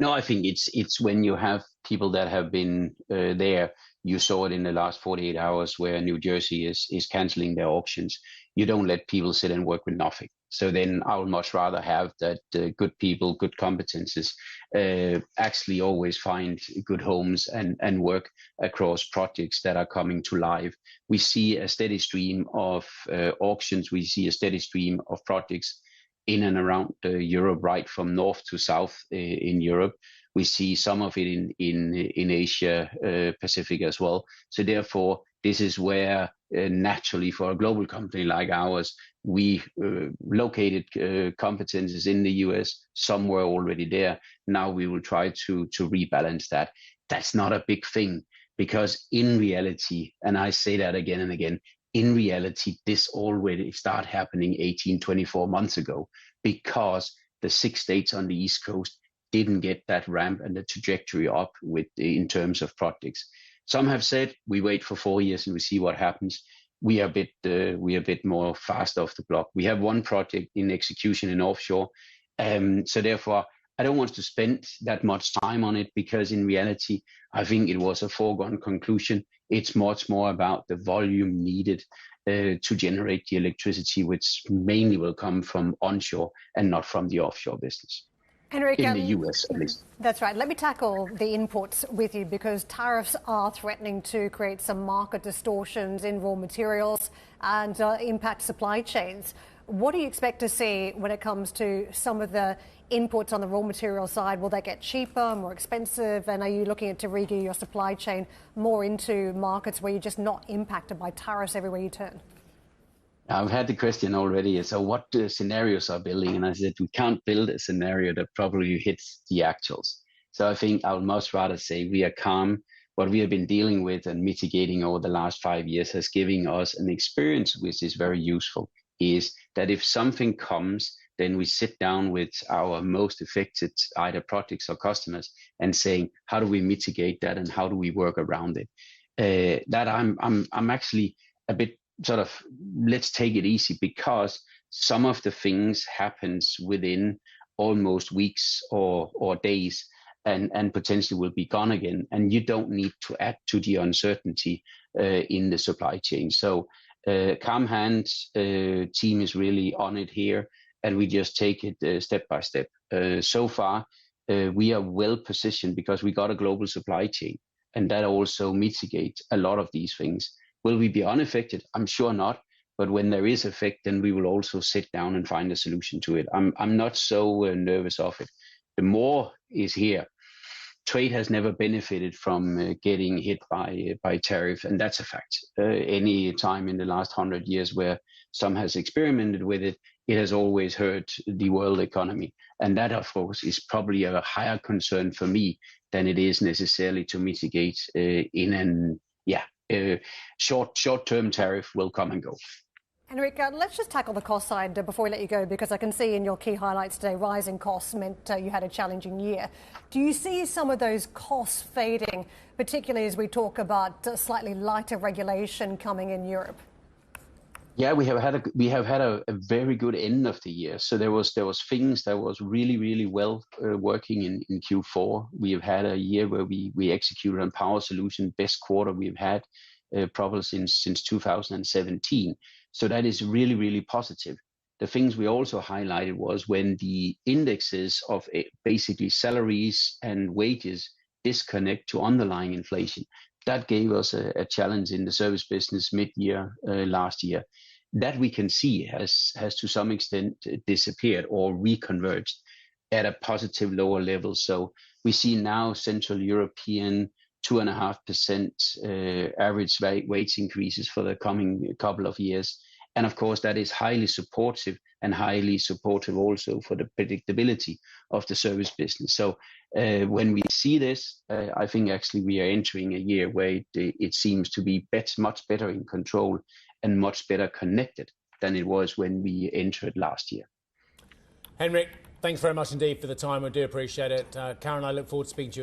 No, I think it's when you have people that have been there. You saw it in the last 48 hours where New Jersey is canceling their auctions. You don't let people sit and work with nothing. So then I would much rather have that good people, good competences, actually always find good homes and work across projects that are coming to life. We see a steady stream of auctions. We see a steady stream of projects in and around Europe, right from north to south in Europe. We see some of it in Asia Pacific as well. So therefore, this is where naturally for a global company like ours, we located competences in the US. Some were already there. Now we will try to rebalance that. That's not a big thing because in reality, and I say that again and again, in reality, this already started happening 18, 24 months ago because the 6 states on the East Coast didn't get that ramp and the trajectory up in terms of projects. Some have said we wait for 4 years and we see what happens. We are a bit more fast off the block. We have one project in execution in offshore, so therefore I don't want to spend that much time on it because in reality, I think it was a foregone conclusion. It's much more about the volume needed to generate the electricity, which mainly will come from onshore and not from the offshore business. Henrik, in the US at least. That's right. Let me tackle the inputs with you because tariffs are threatening to create some market distortions in raw materials and impact supply chains. What do you expect to see when it comes to some of the inputs on the raw material side? Will they get cheaper, more expensive? And are you looking to regear your supply chain more into markets where you're just not impacted by tariffs everywhere you turn? I've had the question already. So what scenarios are building? And I said, we can't build a scenario that probably hits the actuals. So I think I would much rather say we are calm. What we have been dealing with and mitigating over the last 5 years has given us an experience which is very useful, is that if something comes, then we sit down with our most affected either projects or customers and saying, how do we mitigate that and how do we work around it? That I'm actually a bit sort of, let's take it easy because some of the things happens within almost weeks or days and potentially will be gone again. And you don't need to add to the uncertainty in the supply chain. So calm hands, team is really on it here. And we just take it step by step. So far, we are well positioned because we got a global supply chain. And that also mitigates a lot of these things. Will we be unaffected? I'm sure not. But when there is effect, then we will also sit down and find a solution to it. I'm not so nervous of it. The more is here. Trade has never benefited from getting hit by tariff, and that's a fact. Any time in the last 100 years where some has experimented with it, it has always hurt the world economy. And that, of course, is probably a higher concern for me than it is necessarily to mitigate short-term tariff will come and go. Henrik, let's just tackle the cost side before we let you go, because I can see in your key highlights today, rising costs meant you had a challenging year. Do you see some of those costs fading, particularly as we talk about slightly lighter regulation coming in Europe? Yeah, we have had a very good end of the year. So there was things that was really well working in Q4. We have had a year where we executed on power solution, best quarter we've had probably since 2017. So that is really positive. The things we also highlighted was when the indexes of basically salaries and wages disconnect to underlying inflation. That gave us a challenge in the service business mid-year last year. That we can see has to some extent disappeared or reconverged at a positive lower level. So we see now Central European 2.5% average wage increases for the coming couple of years. And of course, that is highly supportive also for the predictability of the service business. So when we see this, I think actually we are entering a year where it seems to be much better in control and much better connected than it was when we entered last year. Henrik, thanks very much indeed for the time. I do appreciate it. Karen, I look forward to speaking to you.